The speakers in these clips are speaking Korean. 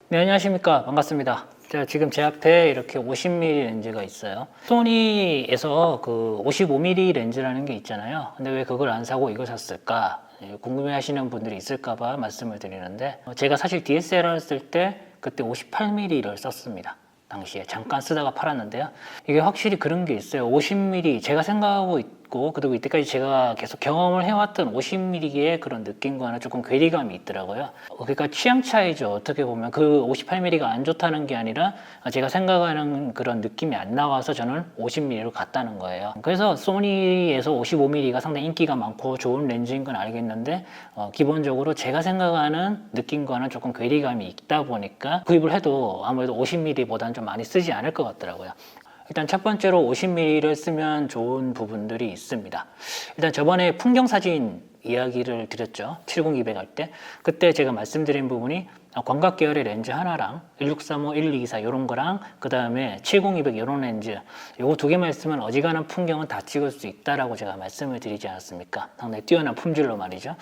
네, 안녕하십니까. 반갑습니다. 자, 지금 제 앞에 이렇게 50mm 렌즈가 있어요. 소니에서 그 55mm 렌즈라는 게 있잖아요. 근데 왜 그걸 안 사고 이걸 샀을까? 궁금해 하시는 분들이 있을까봐 말씀을 드리는데, 제가 사실 DSLR 쓸 때 그때 58mm를 썼습니다. 당시에 잠깐 쓰다가 팔았는데요. 이게 확실히 그런 게 있어요. 50mm 제가 생각하고 있고, 그리고 이때까지 제가 계속 경험을 해왔던 50mm의 그런 느낌과는 조금 괴리감이 있더라고요. 그러니까 취향 차이죠. 어떻게 보면 그 58mm가 안 좋다는 게 아니라 제가 생각하는 그런 느낌이 안 나와서 저는 50mm로 갔다는 거예요. 그래서 소니에서 55mm가 상당히 인기가 많고 좋은 렌즈인 건 알겠는데, 기본적으로 제가 생각하는 느낌과는 조금 괴리감이 있다 보니까 구입을 해도 아무래도 50mm보다는 좀 많이 쓰지 않을 것 같더라고요. 일단 첫 번째로 50mm를 쓰면 좋은 부분들이 있습니다. 일단 저번에 풍경사진 이야기를 드렸죠. 70-200 할 때. 그때 제가 말씀드린 부분이 광각 계열의 렌즈 하나랑 1635, 1224 이런 거랑 그 다음에 70-200 이런 렌즈 요거 두 개만 있으면 어지간한 풍경은 다 찍을 수 있다라고 제가 말씀을 드리지 않았습니까? 상당히 뛰어난 품질로 말이죠.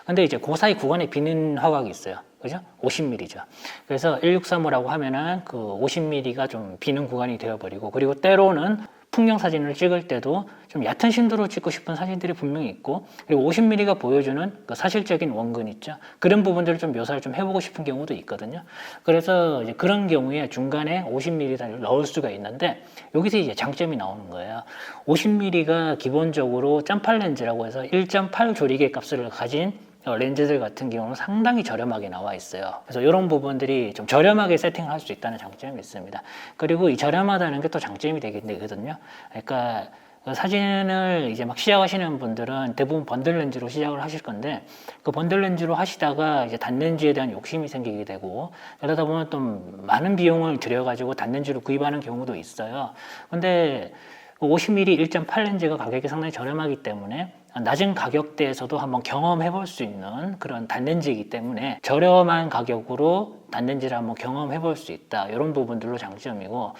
근데 이제 그 사이 구간에 비는 화각이 있어요. 그죠? 50mm죠. 그래서 1635라고 하면은 그 50mm가 좀 비는 구간이 되어버리고, 그리고 때로는 풍경 사진을 찍을 때도 좀 얕은 심도로 찍고 싶은 사진들이 분명히 있고, 그리고 50mm가 보여주는 그 사실적인 원근 있죠. 그런 부분들을 좀 묘사를 좀 해보고 싶은 경우도 있거든요. 그래서 이제 그런 경우에 중간에 50mm를 넣을 수가 있는데, 여기서 이제 장점이 나오는 거예요. 50mm가 기본적으로 짬팔 렌즈라고 해서 1.8 조리개 값을 가진 렌즈들 같은 경우는 상당히 저렴하게 나와 있어요. 그래서 이런 부분들이 좀 저렴하게 세팅을 할 수 있다는 장점이 있습니다. 그리고 이 저렴하다는 게 또 장점이 되거든요. 그러니까 사진을 이제 막 시작하시는 분들은 대부분 번들 렌즈로 시작을 하실 건데, 그 번들 렌즈로 하시다가 이제 단렌즈에 대한 욕심이 생기게 되고, 그러다 보면 좀 많은 비용을 들여가지고 단렌즈를 구입하는 경우도 있어요. 근데 50mm 1.8 렌즈가 가격이 상당히 저렴하기 때문에 낮은 가격대에서도 한번 경험해 볼 수 있는 그런 단렌즈이기 때문에 저렴한 가격으로 단렌즈를 한번 경험해 볼 수 있다. 이런 부분들로 장점이고,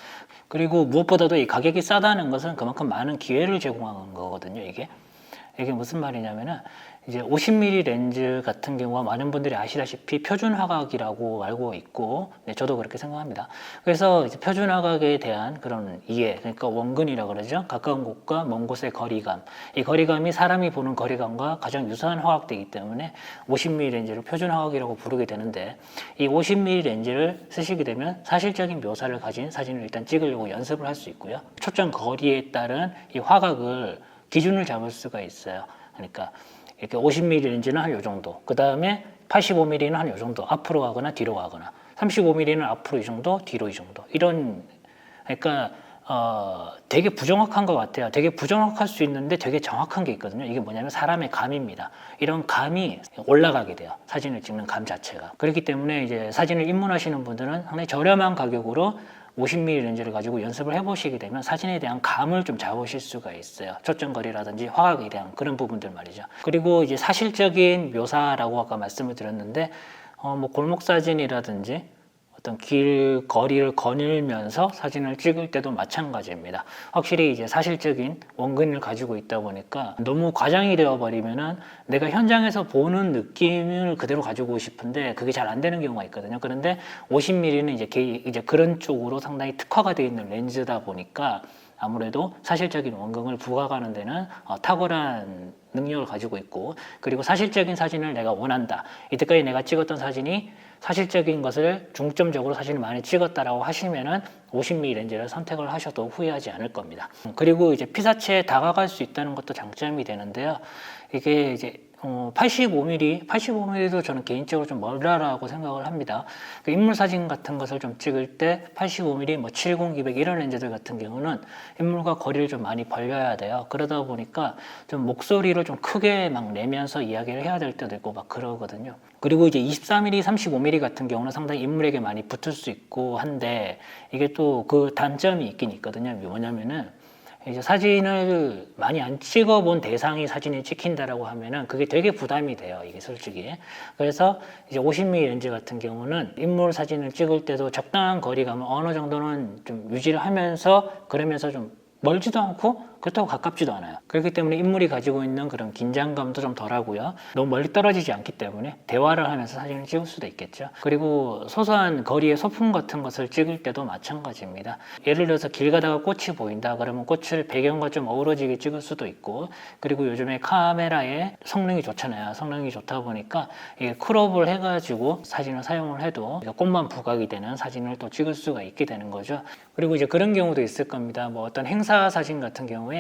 그리고 무엇보다도 이 가격이 싸다는 것은 그만큼 많은 기회를 제공하는 거거든요. 이게 무슨 말이냐면은, 이제 50mm 렌즈 같은 경우가 많은 분들이 아시다시피 표준 화각이라고 알고 있고, 네, 저도 그렇게 생각합니다. 그래서 이제 표준 화각에 대한 그런 이해, 그러니까 원근이라고 그러죠. 가까운 곳과 먼 곳의 거리감. 이 거리감이 사람이 보는 거리감과 가장 유사한 화각대이기 때문에 50mm 렌즈를 표준 화각이라고 부르게 되는데, 이 50mm 렌즈를 쓰시게 되면 사실적인 묘사를 가진 사진을 일단 찍으려고 연습을 할 수 있고요. 초점 거리에 따른 이 화각을 기준을 잡을 수가 있어요. 그러니까 이렇게 50mm 렌즈는 한 요 정도, 그 다음에 85mm는 한 요 정도 앞으로 가거나 뒤로 가거나, 35mm는 앞으로 이 정도, 뒤로 이 정도, 이런, 그러니까 되게 부정확한 것 같아요. 되게 부정확할 수 있는데 되게 정확한 게 있거든요. 이게 뭐냐면 사람의 감입니다. 이런 감이 올라가게 돼요. 사진을 찍는 감 자체가. 그렇기 때문에 이제 사진을 입문하시는 분들은 상당히 저렴한 가격으로 50mm 렌즈를 가지고 연습을 해보시게 되면 사진에 대한 감을 좀 잡으실 수가 있어요. 초점거리라든지 화각에 대한 그런 부분들 말이죠. 그리고 이제 사실적인 묘사라고 아까 말씀을 드렸는데, 뭐 골목 사진이라든지 어떤 길, 거리를 거닐면서 사진을 찍을 때도 마찬가지입니다. 확실히 이제 사실적인 원근을 가지고 있다 보니까 너무 과장이 되어버리면은 내가 현장에서 보는 느낌을 그대로 가지고 싶은데 그게 잘 안 되는 경우가 있거든요. 그런데 50mm는 이제 그런 쪽으로 상당히 특화가 되어 있는 렌즈다 보니까 아무래도 사실적인 원근을 부각하는 데는 탁월한 능력을 가지고 있고, 그리고 사실적인 사진을 내가 원한다. 이때까지 내가 찍었던 사진이 사실적인 것을 중점적으로 사진을 많이 찍었다라고 하시면은 50mm 렌즈를 선택을 하셔도 후회하지 않을 겁니다. 그리고 이제 피사체에 다가갈 수 있다는 것도 장점이 되는데요. 이게 이제 85mm도 저는 개인적으로 좀 멀다라고 생각을 합니다. 그 인물 사진 같은 것을 좀 찍을 때 85mm, 뭐 70, 200 이런 렌즈들 같은 경우는 인물과 거리를 좀 많이 벌려야 돼요. 그러다 보니까 좀 목소리를 좀 크게 막 내면서 이야기를 해야 될 때도 있고 막 그러거든요. 그리고 이제 24mm, 35mm 같은 경우는 상당히 인물에게 많이 붙을 수 있고 한데, 이게 또 그 단점이 있긴 있거든요. 뭐냐면은 이제 사진을 많이 안 찍어본 대상이 사진이 찍힌다라고 하면은 그게 되게 부담이 돼요. 이게 솔직히. 그래서 이제 50mm 렌즈 같은 경우는 인물 사진을 찍을 때도 적당한 거리감을 어느 정도는 좀 유지를 하면서, 그러면서 좀 멀지도 않고 그렇다고 가깝지도 않아요. 그렇기 때문에 인물이 가지고 있는 그런 긴장감도 좀 덜하고요. 너무 멀리 떨어지지 않기 때문에 대화를 하면서 사진을 찍을 수도 있겠죠. 그리고 소소한 거리의 소품 같은 것을 찍을 때도 마찬가지입니다. 예를 들어서 길 가다가 꽃이 보인다 그러면 꽃을 배경과 좀 어우러지게 찍을 수도 있고, 그리고 요즘에 카메라의 성능이 좋잖아요. 성능이 좋다 보니까 이게 크롭을 해가지고 사진을 사용을 해도 꽃만 부각이 되는 사진을 또 찍을 수가 있게 되는 거죠. 그리고 이제 그런 경우도 있을 겁니다. 뭐 어떤 행사 사진 같은 경우에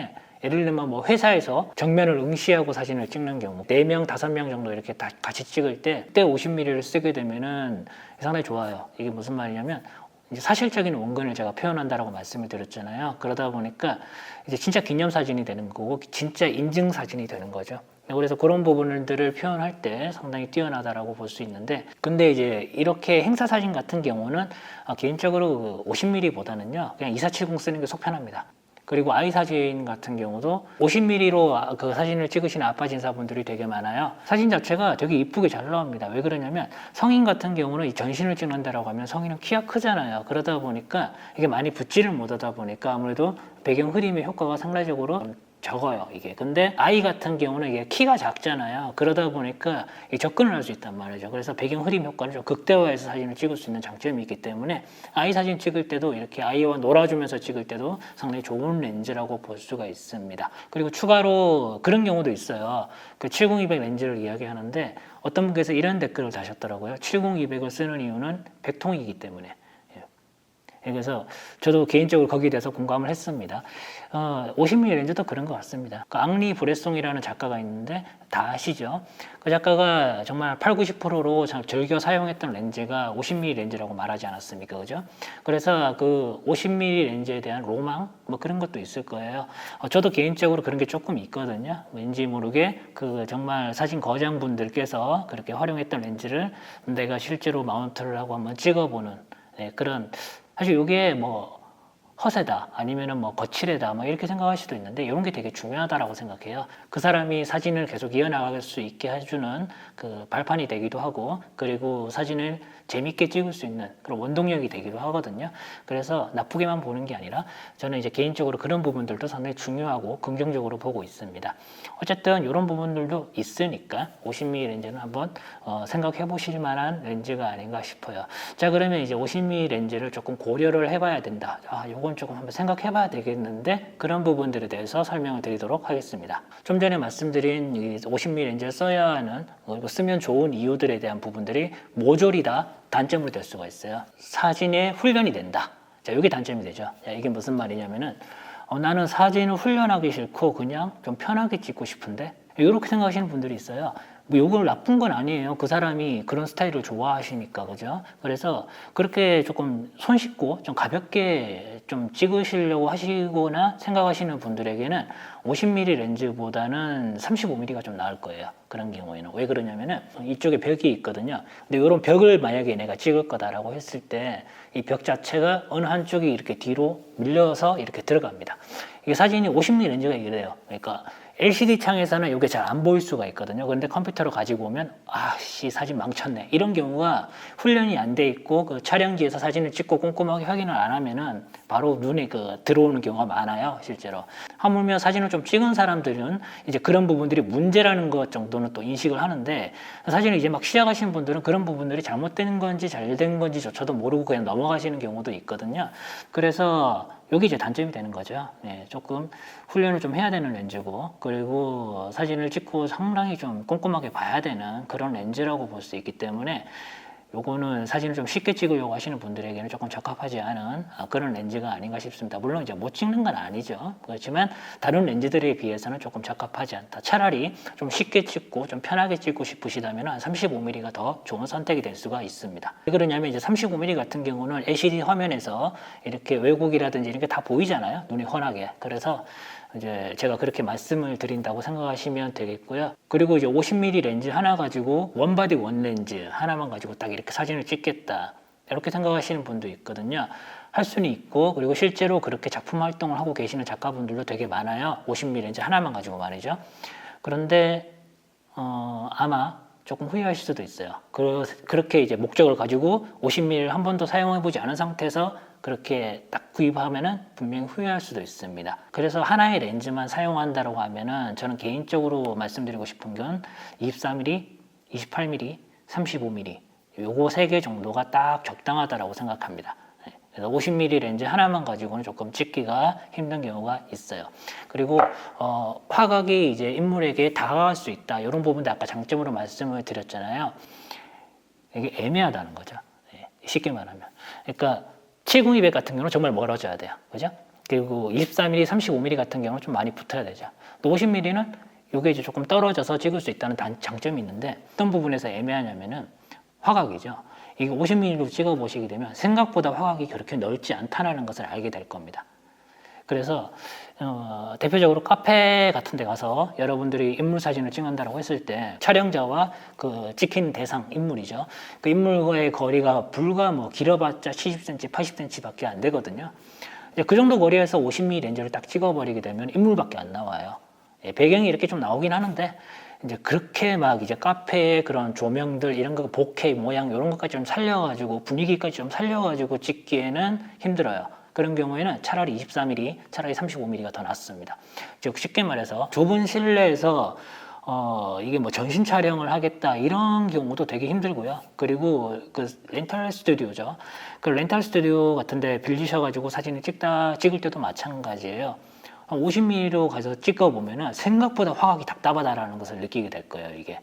예를 들면 뭐 회사에서 정면을 응시하고 사진을 찍는 경우 4명, 5명 정도 이렇게 다 같이 찍을 때 그때 50mm를 쓰게 되면은 상당히 좋아요. 이게 무슨 말이냐면 이제 사실적인 원근을 제가 표현한다라고 말씀을 드렸잖아요. 그러다 보니까 이제 진짜 기념사진이 되는 거고 진짜 인증사진이 되는 거죠. 그래서 그런 부분들을 표현할 때 상당히 뛰어나다라고 볼 수 있는데, 근데 이제 이렇게 행사 사진 같은 경우는 개인적으로 50mm보다는요 그냥 2470 쓰는 게 속 편합니다. 그리고 아이 사진 같은 경우도 50mm로 그 사진을 찍으시는 아빠 진사분들이 되게 많아요. 사진 자체가 되게 이쁘게 잘 나옵니다. 왜 그러냐면 성인 같은 경우는 이 전신을 찍는다라고 하면 성인은 키가 크잖아요. 그러다 보니까 이게 많이 붙지를 못하다 보니까 아무래도 배경 흐림의 효과가 상대적으로 적어요, 이게. 근데 아이 같은 경우는 이게 키가 작잖아요. 그러다 보니까 접근을 할 수 있단 말이죠. 그래서 배경 흐림 효과를 좀 극대화해서 사진을 찍을 수 있는 장점이 있기 때문에 아이 사진 찍을 때도 이렇게 아이와 놀아주면서 찍을 때도 상당히 좋은 렌즈라고 볼 수가 있습니다. 그리고 추가로 그런 경우도 있어요. 그 70-200 렌즈를 이야기하는데 어떤 분께서 이런 댓글을 다셨더라고요. 70-200을 쓰는 이유는 백통이기 때문에. 그래서 저도 개인적으로 거기에 대해서 공감을 했습니다. 50mm 렌즈도 그런 것 같습니다. 그 앙리 브레송이라는 작가가 있는데 다 아시죠? 그 작가가 정말 80-90%로 즐겨 사용했던 렌즈가 50mm 렌즈라고 말하지 않았습니까? 그죠? 그래서 그 50mm 렌즈에 대한 로망? 뭐 그런 것도 있을 거예요. 저도 개인적으로 그런 게 조금 있거든요. 왠지 모르게 그 정말 사진 거장분들께서 그렇게 활용했던 렌즈를 내가 실제로 마운트를 하고 한번 찍어보는 그런, 사실 이게 뭐 허세다 아니면은 뭐 거칠애다 뭐 이렇게 생각할 수도 있는데 이런 게 되게 중요하다라고 생각해요. 그 사람이 사진을 계속 이어나갈 수 있게 해주는 그 발판이 되기도 하고, 그리고 사진을 재밌게 찍을 수 있는 그런 원동력이 되기도 하거든요. 그래서 나쁘게만 보는 게 아니라 저는 이제 개인적으로 그런 부분들도 상당히 중요하고 긍정적으로 보고 있습니다. 어쨌든 이런 부분들도 있으니까 50mm 렌즈는 한번 생각해 보실 만한 렌즈가 아닌가 싶어요. 자, 그러면 이제 50mm 렌즈를 조금 고려를 해봐야 된다. 요건 조금 한번 생각해 봐야 되겠는데, 그런 부분들에 대해서 설명을 드리도록 하겠습니다. 좀 전에 말씀드린 이 50mm 렌즈를 써야 하는, 쓰면 좋은 이유들에 대한 부분들이 모조리 다 단점으로 될 수가 있어요. 사진에 훈련이 된다. 자, 이게 단점이 되죠. 자, 이게 무슨 말이냐면은 나는 사진을 훈련하기 싫고 그냥 좀 편하게 찍고 싶은데, 이렇게 생각하시는 분들이 있어요. 뭐 이건 나쁜 건 아니에요. 그 사람이 그런 스타일을 좋아하시니까, 그죠? 그래서 그렇게 조금 손쉽고 좀 가볍게 좀 찍으시려고 하시거나 생각하시는 분들에게는 50mm 렌즈보다는 35mm가 좀 나을 거예요. 그런 경우에는. 왜 그러냐면은 이쪽에 벽이 있거든요. 근데 이런 벽을 만약에 내가 찍을 거다라고 했을 때 이 벽 자체가 어느 한쪽이 이렇게 뒤로 밀려서 이렇게 들어갑니다. 이게 사진이 50mm 렌즈가 이래요. 그러니까 LCD 창에서는 이게 잘 안 보일 수가 있거든요. 그런데 컴퓨터로 가지고 오면 사진 망쳤네. 이런 경우가 훈련이 안 돼 있고 그 촬영지에서 사진을 찍고 꼼꼼하게 확인을 안 하면은 바로 눈에 들어오는 경우가 많아요, 실제로. 하물며 사진을 좀 찍은 사람들은 이제 그런 부분들이 문제라는 것 정도는 또 인식을 하는데, 사진을 이제 막 시작하시는 분들은 그런 부분들이 잘못된 건지 잘 된 건지조차도 모르고 그냥 넘어가시는 경우도 있거든요. 그래서 여기 이제 단점이 되는 거죠. 조금 훈련을 좀 해야 되는 렌즈고, 그리고 사진을 찍고 상당히 좀 꼼꼼하게 봐야 되는 그런 렌즈라고 볼 수 있기 때문에 요거는 사진을 좀 쉽게 찍으려고 하시는 분들에게는 조금 적합하지 않은 그런 렌즈가 아닌가 싶습니다. 물론 이제 못 찍는 건 아니죠. 그렇지만 다른 렌즈들에 비해서는 조금 적합하지 않다. 차라리 좀 쉽게 찍고 좀 편하게 찍고 싶으시다면 한 35mm가 더 좋은 선택이 될 수가 있습니다. 왜 그러냐면 이제 35mm 같은 경우는 LCD 화면에서 이렇게 왜곡이라든지 이런 게 다 보이잖아요. 눈이 훤하게. 그래서 이제 제가 그렇게 말씀을 드린다고 생각하시면 되겠고요. 그리고 이제 50mm 렌즈 하나 가지고 원바디 원 렌즈 하나만 가지고 딱 이렇게 사진을 찍겠다, 이렇게 생각하시는 분도 있거든요. 할 수는 있고, 그리고 실제로 그렇게 작품 활동을 하고 계시는 작가분들도 되게 많아요. 50mm 렌즈 하나만 가지고 말이죠. 그런데 아마 조금 후회하실 수도 있어요. 그렇게 이제 목적을 가지고 50mm를 한 번도 사용해보지 않은 상태에서 그렇게 딱 구입하면은 분명히 후회할 수도 있습니다. 그래서 하나의 렌즈만 사용한다고 하면은 저는 개인적으로 말씀드리고 싶은 건 24mm, 28mm, 35mm 요거 3개 정도가 딱 적당하다라고 생각합니다. 그래서 50mm 렌즈 하나만 가지고는 조금 찍기가 힘든 경우가 있어요. 그리고 화각이 이제 인물에게 다가갈 수 있다 이런 부분도 아까 장점으로 말씀을 드렸잖아요. 이게 애매하다는 거죠. 쉽게 말하면. 그러니까 70, 200 같은 경우는 정말 멀어져야 돼요. 그죠? 그리고 24mm, 35mm 같은 경우는 좀 많이 붙어야 되죠. 또 50mm는 이게 이제 조금 떨어져서 찍을 수 있다는 장점이 있는데 어떤 부분에서 애매하냐면은 화각이죠. 이게 50mm로 찍어 보시게 되면 생각보다 화각이 그렇게 넓지 않다는 것을 알게 될 겁니다. 그래서 대표적으로 카페 같은 데 가서 여러분들이 인물 사진을 찍는다고 했을 때 촬영자와 그 찍힌 대상 인물이죠. 그 인물과의 거리가 불과 뭐 길어봤자 70cm, 80cm 밖에 안 되거든요. 이제 그 정도 거리에서 50mm 렌즈를 딱 찍어버리게 되면 인물밖에 안 나와요. 배경이 이렇게 좀 나오긴 하는데 이제 그렇게 막 이제 카페의 그런 조명들 이런 거 보케 모양 이런 것까지 좀 살려가지고 분위기까지 좀 살려가지고 찍기에는 힘들어요. 그런 경우에는 차라리 24mm, 차라리 35mm가 더 낫습니다. 즉 쉽게 말해서 좁은 실내에서 이게 뭐 전신 촬영을 하겠다 이런 경우도 되게 힘들고요. 그리고 그 렌탈 스튜디오죠. 그 렌탈 스튜디오 같은데 빌리셔가지고 사진을 찍을 때도 마찬가지예요. 50mm로 가서 찍어보면은 생각보다 화각이 답답하다라는 것을 느끼게 될 거예요, 이게.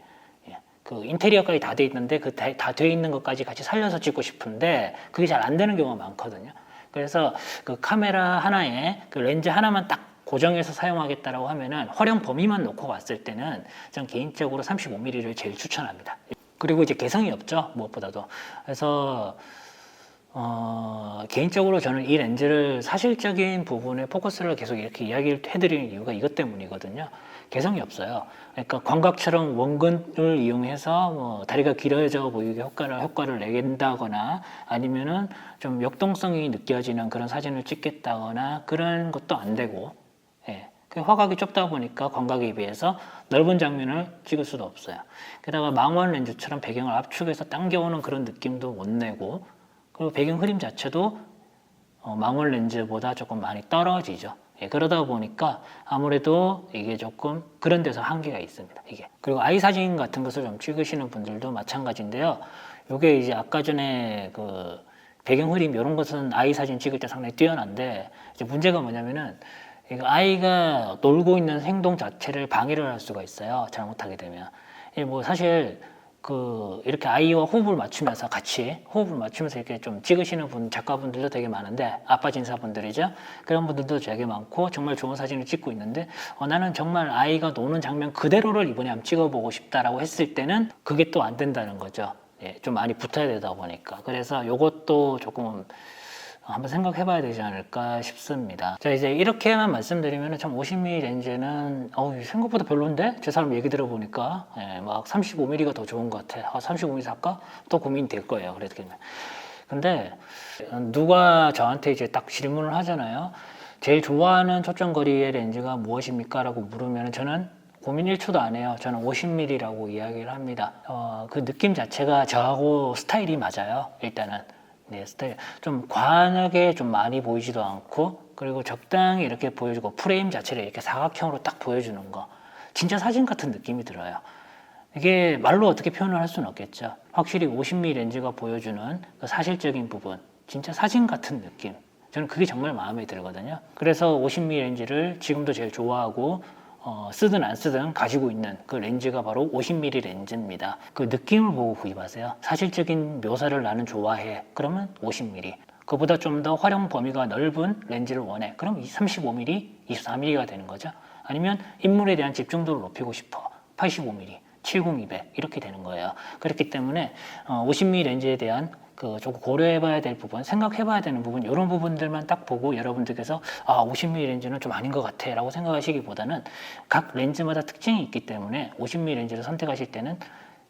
그 인테리어까지 다 돼 있는데 그 다 돼 있는 것까지 같이 살려서 찍고 싶은데 그게 잘 안 되는 경우가 많거든요. 그래서 그 카메라 하나에 그 렌즈 하나만 딱 고정해서 사용하겠다라고 하면은 활용 범위만 놓고 봤을 때는 전 개인적으로 35mm를 제일 추천합니다. 그리고 이제 개성이 없죠, 무엇보다도. 그래서 개인적으로 저는 이 렌즈를 사실적인 부분에 포커스를 계속 이렇게 이야기를 해드리는 이유가 이것 때문이거든요. 개성이 없어요. 그러니까 광각처럼 원근을 이용해서 뭐 다리가 길어져 보이게 효과를 내긴다거나 아니면은 좀 역동성이 느껴지는 그런 사진을 찍겠다거나 그런 것도 안 되고, 그 화각이 좁다 보니까 광각에 비해서 넓은 장면을 찍을 수도 없어요. 게다가 망원 렌즈처럼 배경을 압축해서 당겨오는 그런 느낌도 못 내고, 그리고 배경 흐림 자체도 망원 렌즈보다 조금 많이 떨어지죠. 그러다 보니까 아무래도 이게 조금 그런 데서 한계가 있습니다. 이게. 그리고 아이 사진 같은 것을 좀 찍으시는 분들도 마찬가지인데요. 이게 이제 아까 전에 그 배경 흐림 이런 것은 아이 사진 찍을 때 상당히 뛰어난데 이제 문제가 뭐냐면은 아이가 놀고 있는 행동 자체를 방해를 할 수가 있어요. 잘못하게 되면. 뭐 사실 이렇게 아이와 호흡을 맞추면서 이렇게 좀 찍으시는 작가분들도 되게 많은데, 아빠 진사분들이죠. 그런 분들도 되게 많고, 정말 좋은 사진을 찍고 있는데, 나는 정말 아이가 노는 장면 그대로를 이번에 한번 찍어보고 싶다라고 했을 때는 그게 또 안 된다는 거죠. 좀 많이 붙어야 되다 보니까. 그래서 이것도 조금 한번 생각해 봐야 되지 않을까 싶습니다. 자, 이제 이렇게만 말씀드리면 참 50mm 렌즈는 생각보다 별론데? 제 사람 얘기 들어보니까 막 35mm가 더 좋은 것 같아. 35mm 살까? 또 고민이 될 거예요. 근데 누가 저한테 이제 딱 질문을 하잖아요. 제일 좋아하는 초점거리의 렌즈가 무엇입니까? 라고 물으면 저는 고민 1초도 안 해요. 저는 50mm라고 이야기를 합니다. 그 느낌 자체가 저하고 스타일이 맞아요. 일단은. 스타일 좀 과하게 좀 많이 보이지도 않고, 그리고 적당히 이렇게 보여주고 프레임 자체를 이렇게 사각형으로 딱 보여주는 거, 진짜 사진 같은 느낌이 들어요. 이게 말로 어떻게 표현을 할 수는 없겠죠. 확실히 50mm 렌즈가 보여주는 그 사실적인 부분, 진짜 사진 같은 느낌, 저는 그게 정말 마음에 들거든요. 그래서 50mm 렌즈를 지금도 제일 좋아하고 쓰든 안 쓰든 가지고 있는 그 렌즈가 바로 50mm 렌즈입니다. 그 느낌을 보고 구입하세요. 사실적인 묘사를 나는 좋아해. 그러면 50mm. 그보다 좀 더 활용 범위가 넓은 렌즈를 원해. 그럼 35mm, 24mm가 되는 거죠. 아니면 인물에 대한 집중도를 높이고 싶어. 85mm, 70, 200 이렇게 되는 거예요. 그렇기 때문에 50mm 렌즈에 대한 조금 고려해봐야 될 부분, 생각해봐야 되는 부분, 이런 부분들만 딱 보고 여러분들께서 50mm 렌즈는 좀 아닌 것 같아 라고 생각하시기보다는 각 렌즈마다 특징이 있기 때문에 50mm 렌즈를 선택하실 때는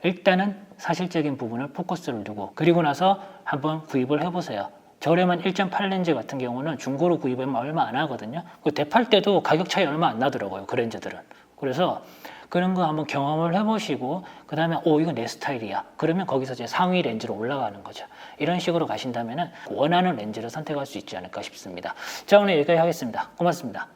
일단은 사실적인 부분을 포커스를 두고, 그리고 나서 한번 구입을 해보세요. 저렴한 1.8 렌즈 같은 경우는 중고로 구입하면 얼마 안 하거든요. 되팔 때도 가격 차이 얼마 안 나더라고요, 그 렌즈들은. 그래서 그런 거 한번 경험을 해보시고 그 다음에 이건 내 스타일이야. 그러면 거기서 이제 상위 렌즈로 올라가는 거죠. 이런 식으로 가신다면 원하는 렌즈를 선택할 수 있지 않을까 싶습니다. 자, 오늘 여기까지 하겠습니다. 고맙습니다.